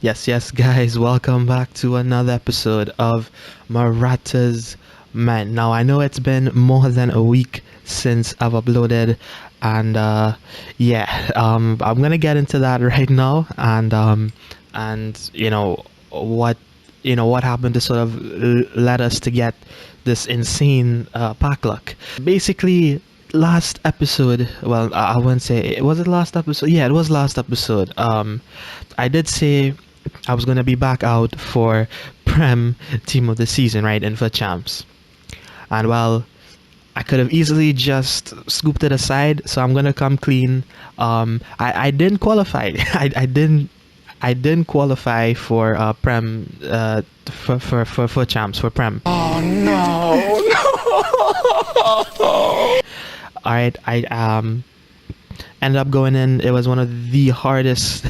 Yes, guys, welcome back to another episode of MORATA'S. Now I know it's been more than a week since I've uploaded, and I'm gonna get into that right now, and what happened to sort of led us to get this insane pack luck. Basically, last episode, well, I wouldn't say, was it last episode? Yeah, it was last episode. I did say I was going to be back out for PREM Team of the Season, right, and for Champs. And well, I could have easily just scooped it aside, so I'm going to come clean. I didn't qualify. I didn't qualify for PREM for Champs for PREM. Oh no! All right, I ended up going in. It was one of the hardest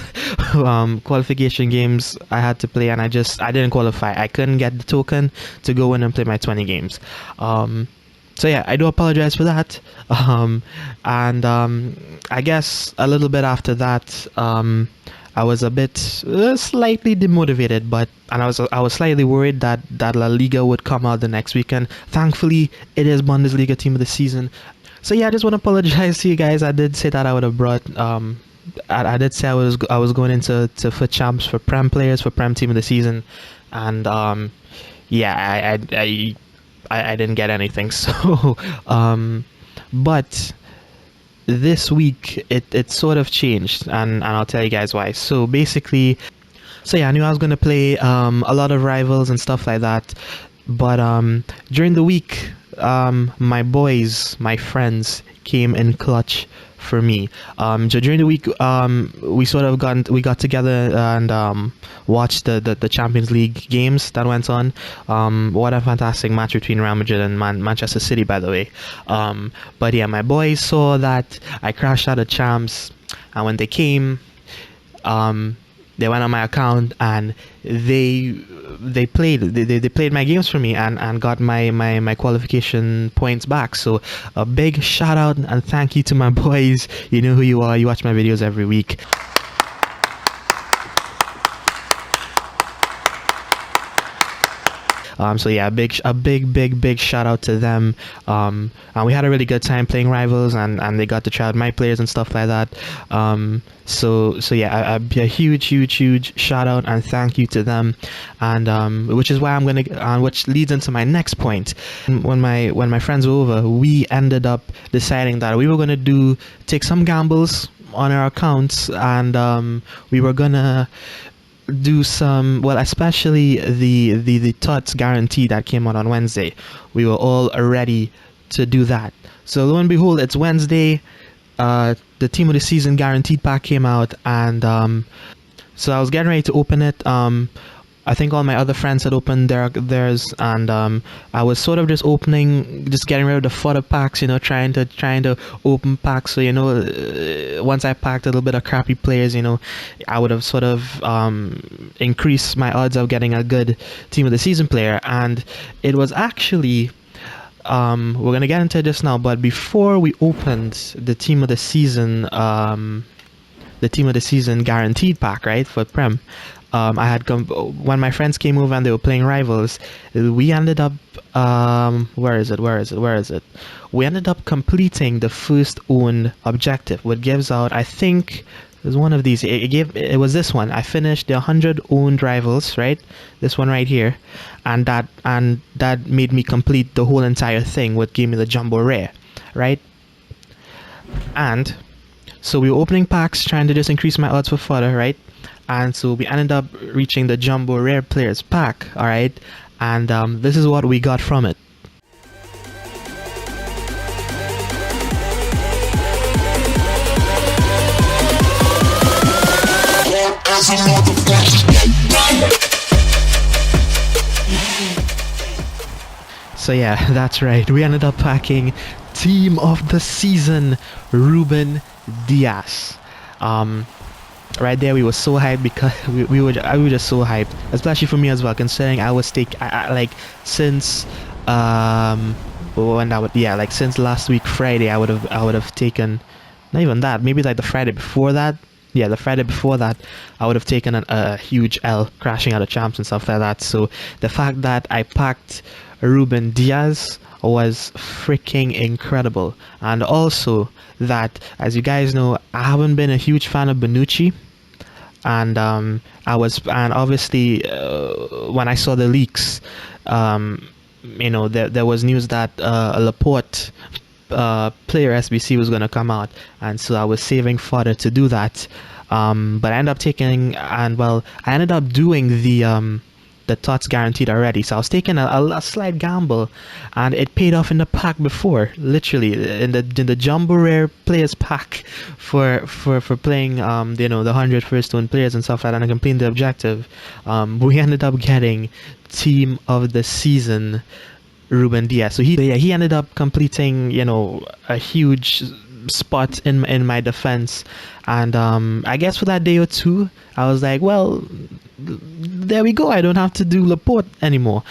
qualification games I had to play, and I didn't qualify. I couldn't get the token to go in and play my 20 games. So yeah, I do apologize for that. I guess a little bit after that, I was a bit slightly demotivated, and I was slightly worried that La Liga would come out the next weekend. Thankfully, it is Bundesliga Team of the Season. So yeah, I just want to apologize to you guys. I did say that I would have brought I did say I was going into for Champs, for PREM players, for PREM Team of the Season, and yeah, I didn't get anything. So but this week it sort of changed, and I'll tell you guys why. So basically, I knew I was gonna play a lot of rivals and stuff like that, but during the week, my boys, my friends came in clutch for me. So during the week, we got together and watched the Champions League games that went on. What a fantastic match between Real Madrid and Manchester City, by the way. But yeah, my boys saw that I crashed out of Champs, and when they came, they went on my account and they played my games for me and got my qualification points back. So a big shout out and thank you to my boys. You know who you are. You watch my videos every week. So yeah, a big shout out to them. And we had a really good time playing rivals, and they got to try out my players and stuff like that. So yeah, a huge shout out and thank you to them, and which is why I'm gonna which leads into my next point. When my friends were over, we ended up deciding that we were gonna take some gambles on our accounts, and we were gonna do some, well, especially the TOTS guarantee that came out on Wednesday. We were all ready to do that. So lo and behold, it's Wednesday. The Team of the Season guaranteed pack came out, and so I was getting ready to open it. I think all my other friends had opened theirs, and I was sort of just getting rid of the fodder packs, trying to open packs. So once I packed a little bit of crappy players, I would have sort of increased my odds of getting a good Team of the Season player. And it was actually, we're gonna get into this now, but before we opened the Team of the Season, guaranteed pack, right, for PREM. I had when my friends came over and they were playing rivals, we ended up where is it? We ended up completing the first owned objective, which gives out, I think there's one of these. It was this one. I finished the 100 owned rivals, right? This one right here, and that made me complete the whole entire thing, which gave me the jumbo rare, right? And so we were opening packs, trying to just increase my odds for fodder, right? And so we ended up reaching the jumbo rare players pack, all right? And this is what we got from it. So yeah, that's right. We ended up packing Team of the Season, Ruben Diaz. Right there, we were so hyped because we were just so hyped, especially for me as well, considering I was since since last week Friday, I would have taken, not even that, maybe like the Friday before that, yeah, the Friday before that, I would have taken a huge L, crashing out of champs and stuff like that. So the fact that I packed Ruben Diaz was freaking incredible. And also that, as you guys know, I haven't been a huge fan of Bonucci. And and obviously when I saw the leaks, there was news that Laporte player SBC was going to come out, and so I was saving fodder to do that. But I ended up taking, and well, I ended up doing the tots guaranteed already. So I was taking a slight gamble, and it paid off in the pack before, literally in the jumbo rare players pack for playing the 100 first stone players and stuff like that, and completing the objective. We ended up getting team of the season Ruben Diaz. So he ended up completing a huge spot in my defense, and I guess for that day or two I was like, well, there we go, I don't have to do Laporte anymore.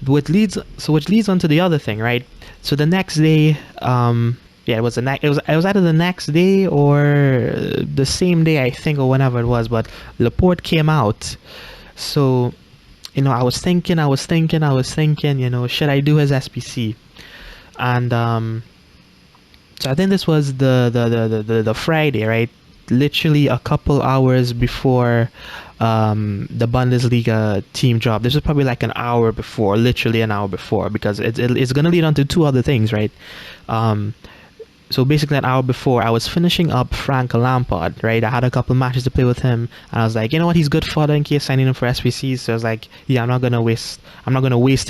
Which leads on to the other thing, right? So the next day, it was either the next day or the same day, I think, or whenever it was, but Laporte came out. So I was thinking, should I do his SPC? And so I think this was the Friday, right? Literally a couple hours before the Bundesliga team dropped. This was probably like an hour before, literally an hour before, because it's going to lead on to two other things, right? So basically an hour before, I was finishing up Frank Lampard, right? I had a couple matches to play with him, and I was like, you know what, he's good fodder in case I need him for SPCs. So I was like, yeah, I'm not gonna waste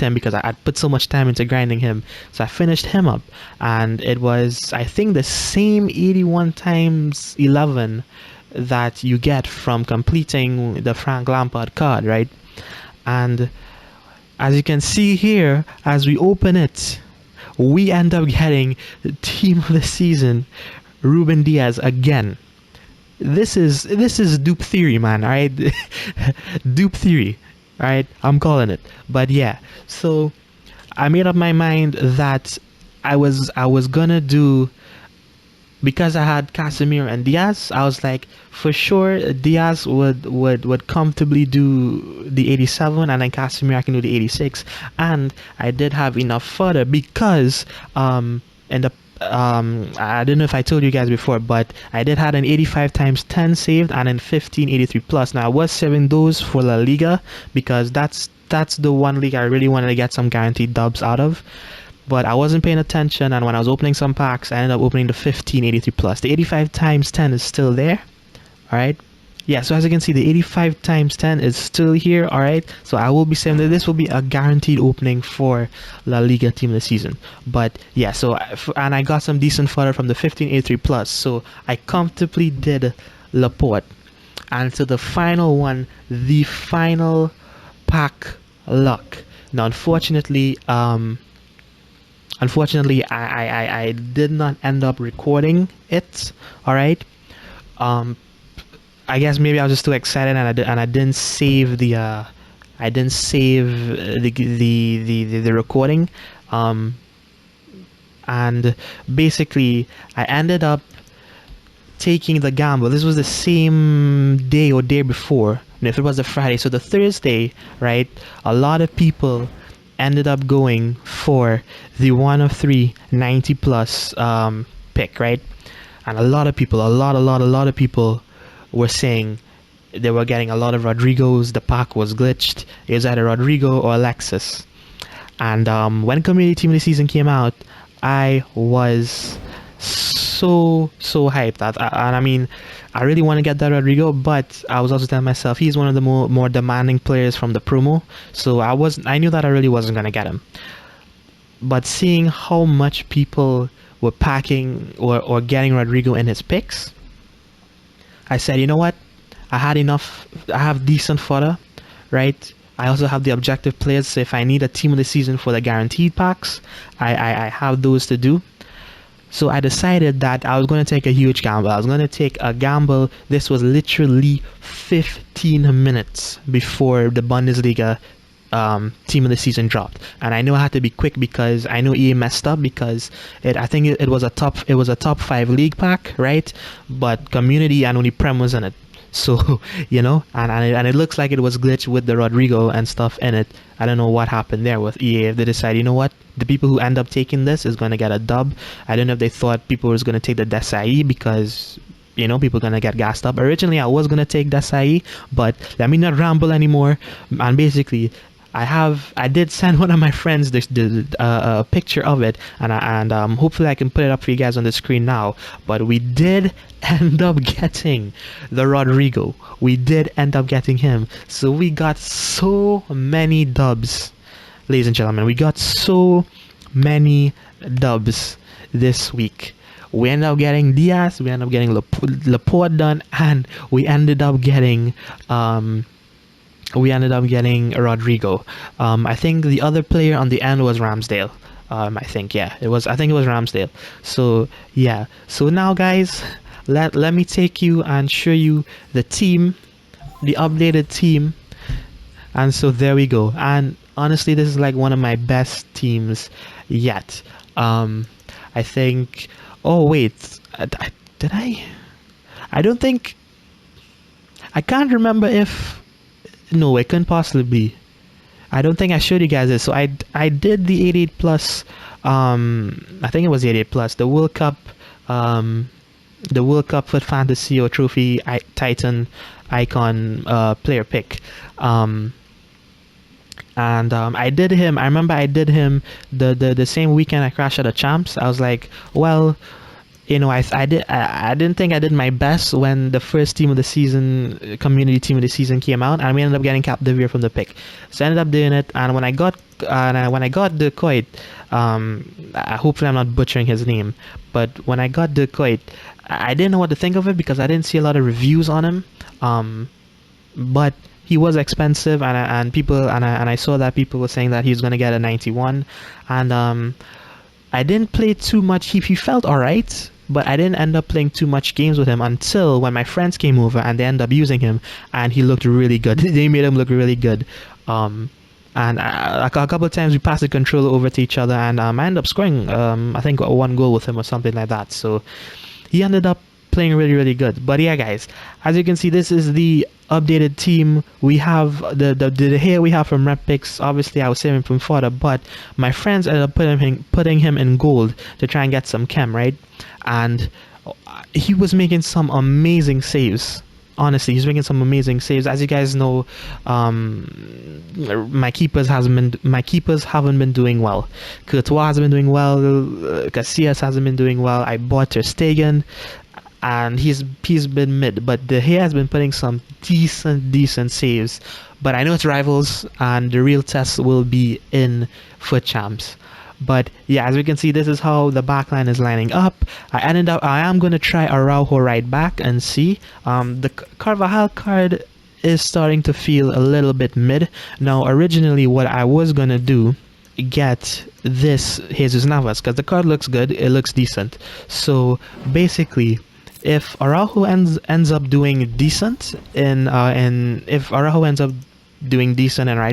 him, because I put so much time into grinding him. So I finished him up, and it was, I think, the same 81 times 11 that you get from completing the Frank Lampard card, right? And as you can see here, as we open it, we end up getting the team of the season, Ruben Diaz again. This is dupe theory, man. All right, dupe theory. All right, I'm calling it. But yeah, so I made up my mind that I was gonna do, because I had Casemiro and Diaz. I was like, for sure Diaz would comfortably do the 87, and then Casemiro can do the 86. And I did have enough fodder, because in the I don't know if I told you guys before, but I did had an 85 times 10 saved, and then 15 83 plus. Now I was saving those for La Liga, because that's the one league I really wanted to get some guaranteed dubs out of. But I wasn't paying attention, and when I was opening some packs, I ended up opening the 1583 plus. The 85 times 10 is still there. Alright, yeah, so as you can see, the 85 times 10 is still here. Alright, so I will be saying that this will be a guaranteed opening for La Liga team of the season. But yeah, so and I got some decent fodder from the 1583 plus, so I comfortably did Laporte. And so the final one, the final pack luck. Now unfortunately, I did not end up recording it. All right. I guess maybe I was just too excited, and I didn't save the the recording. And basically I ended up taking the gamble. This was the same day or day before. And if it was a Friday, so the Thursday, right? A lot of people ended up going for the 1 of 3 90 plus pick, right? And a lot of people, a lot of people were saying they were getting a lot of Rodrigos. The pack was glitched. It was either Rodrigo or Alexis. And when community team of the season came out, I was so hyped. And I mean, I really want to get that Rodrigo, but I was also telling myself he's one of the more demanding players from the promo, so I knew that I really wasn't gonna get him. But seeing how much people were packing or getting Rodrigo in his picks, I said, you know what, I had enough. I have decent fodder, right? I also have the objective players, so if I need a team of the season for the guaranteed packs, I have those to do. So I decided that I was going to take a huge gamble. I was going to take a gamble. This was literally 15 minutes before the Bundesliga team of the season dropped, and I knew I had to be quick because I know EA messed up because I think it was a top 5 league pack, right? But community and only Prem was in it. So and it looks like it was glitched with the Rodrigo and stuff in it. I don't know what happened there with EA. If they decide, you know what, the people who end up taking this is going to get a dub. I don't know if they thought people was going to take the Desai because people are gonna get gassed up. Originally I was gonna take Desai, but let me not ramble anymore. And basically I did send one of my friends a picture of it, and hopefully I can put it up for you guys on the screen now. But we did end up getting the Rodrigo. We did end up getting him. So we got so many dubs, ladies and gentlemen. We got so many dubs this week. We ended up getting Diaz, we ended up getting Laporte done, and we ended up getting Rodrigo. I think the other player on the end was Ramsdale. I think it was Ramsdale. So yeah. So now guys, let me take you and show you the team, the updated team. And so there we go. And honestly, this is like one of my best teams yet. I think. Oh wait, did I? I don't think. I can't remember if. No, it couldn't possibly be. I don't think I showed you guys this. So I did the 88 plus. I think it was 88 plus. The World Cup. The World Cup Foot Fantasy or Trophy Titan icon player pick. And I did him. I remember I did him the same weekend I crashed at the champs. I was like, well, I didn't think I did my best when the first team of the season, community team of the season came out, and we ended up getting Cap de Veer from the pick. So I ended up doing it, and when I got De Coit, hopefully I'm not butchering his name, but when I got De Coit, I didn't know what to think of it because I didn't see a lot of reviews on him. But he was expensive, and I saw that people were saying that he's gonna get a 91, and I didn't play too much. He felt alright, but I didn't end up playing too much games with him until when my friends came over and they ended up using him, and he looked really good. They made him look really good. And a couple of times we passed the controller over to each other, and I ended up scoring I think 1 goal with him or something like that. So he ended up playing really, really good. But yeah, guys, as you can see, this is the updated team. We have the hair we have from Rep Picks. Obviously I was saving from fodder, but my friends ended up putting him in gold to try and get some chem, right? And he was making some amazing saves. Honestly, he's making some amazing saves. As you guys know, my keepers haven't been doing well. Courtois hasn't been doing well. Casillas hasn't been doing well. I bought Ter Stegen, and he's been mid, but De Gea has been putting some decent saves. But I know it's rivals, and the real test will be in foot champs. But yeah, as we can see, this is how the backline is lining up. I am going to try Araujo right back and see. The Carvajal card is starting to feel a little bit mid. Now, originally what I was going to do, get this Jesus Navas, because the card looks good, it looks decent. So basically, if Araujo ends up doing decent in right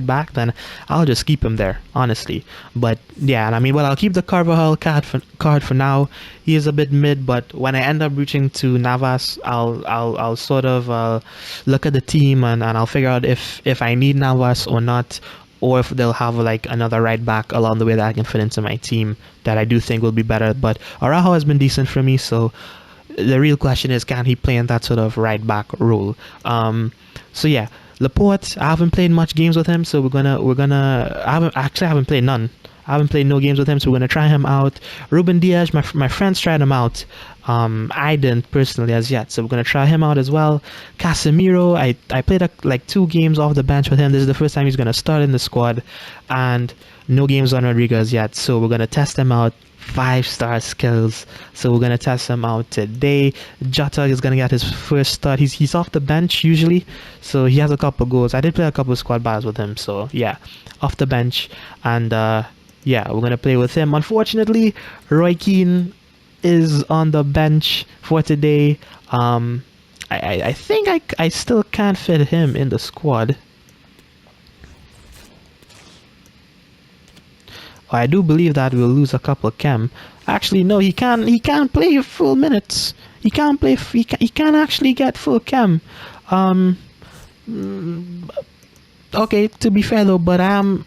back, then I'll just keep him there, honestly. But yeah, and I mean, well, I'll keep the Carvajal card for now. He is a bit mid, but when I end up reaching to Navas, I'll sort of look at the team, and I'll figure out if I need Navas or not, or if they'll have like another right back along the way that I can fit into my team that I do think will be better. But Araujo has been decent for me, so the real question is, can he play in that sort of right back role? So yeah, Laporte, I haven't played much games with him, so I haven't played none. I haven't played no games with him, so we're gonna try him out. Ruben Diaz, my friends tried him out. I didn't personally as yet, so we're gonna try him out as well. Casemiro, I played like 2 games off the bench with him. This is the first time he's gonna start in the squad, and no games on Rodriguez yet, so we're gonna test him out. 5-star skills, so we're gonna test him out today. Jota is gonna get his first start. He's off the bench usually, so he has a couple goals. I did play a couple of squad battles with him, so yeah, off the bench. And yeah, we're gonna play with him. Unfortunately, Roy Keane is on the bench for today. I think I still can't fit him in the squad. I do believe that we'll lose a couple chem. Actually, no, he can't. He can't play full minutes. He can't play. He can't actually get full chem. Okay, to be fair though, but I'm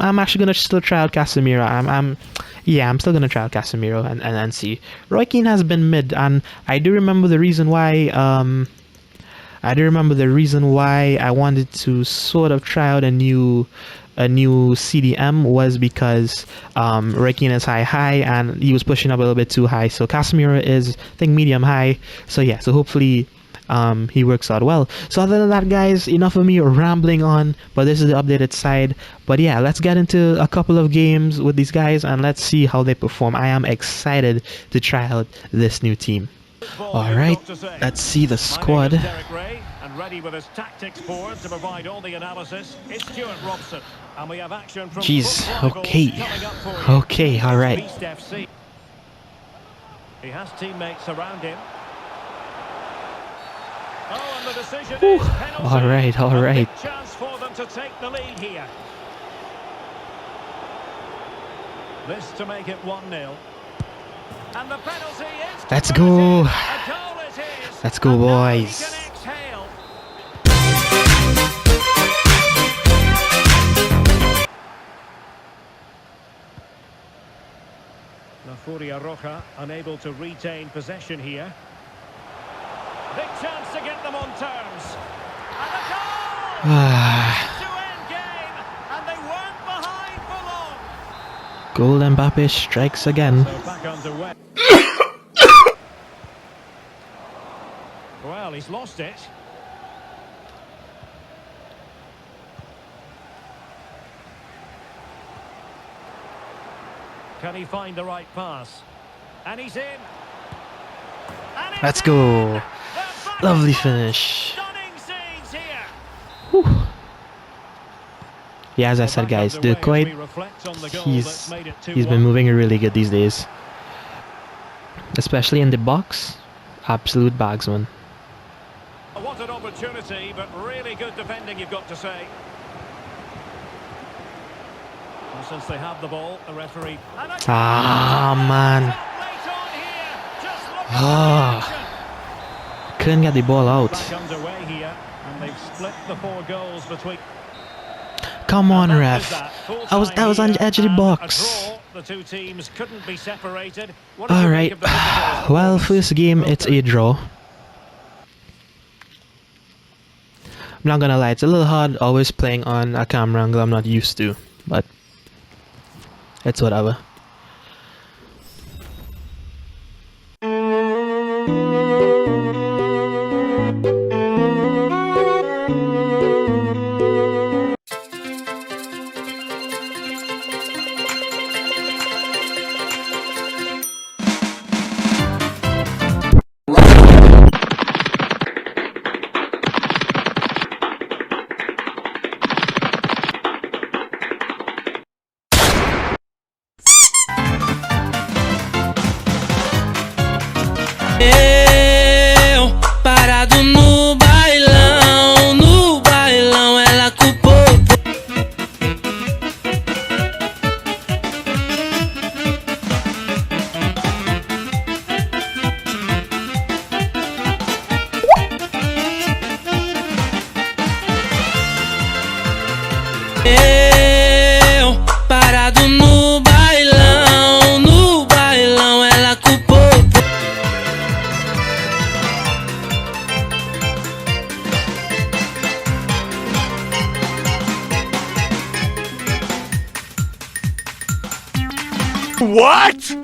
actually gonna still try out Casemiro. Yeah, I'm still gonna try out Casemiro and see. Roy Keane has been mid, and I do remember the reason why. I do remember the reason why I wanted to sort of try out a new CDM was because Roy Keane is high and he was pushing up a little bit too high. So Casemiro is, I think, medium high. So yeah, so hopefully he works out well. So other than that, guys, enough of me rambling on, but this is the updated side. But yeah, let's get into a couple of games with these guys and let's see how they perform. I am excited to try out this new team. All right, let's see the squad. Ready with his tactics board to provide all the analysis. It's Stuart Robson, and we have action from Jeez, okay, all right. He has teammates around him. Oh, and the decision is penalty. All right. A big chance for them to take the lead here. This to make it 1-0. And the penalty is. Let's go. Let's go, boys. Furia Roja unable to retain possession here. Big chance to get them on terms. And a goal! To end game, and they weren't behind for long. Goal Mbappe strikes again. So back underway. Well, he's lost it. Can he find the right pass? And he's in. And let's go. Lovely finish. Stunning scenes here. Whew. Yeah, as I said, guys, Decoy, he's been moving really good these days. Especially in the box. Absolute bagsman. What an opportunity, but really good defending, you've got to say. Since they have the ball, the referee. Man. Couldn't get the ball out. Underway here, and they've split the 4 goals between. Come on, ref. That was on the edge of the box. The two teams couldn't be separated. All right. Well, first game it's a draw. I'm not gonna lie, it's a little hard always playing on a camera angle I'm not used to, but it's whatever. Eu, parado no bailão, ela culpou. Eu, parado no bailão, ela culpou. What?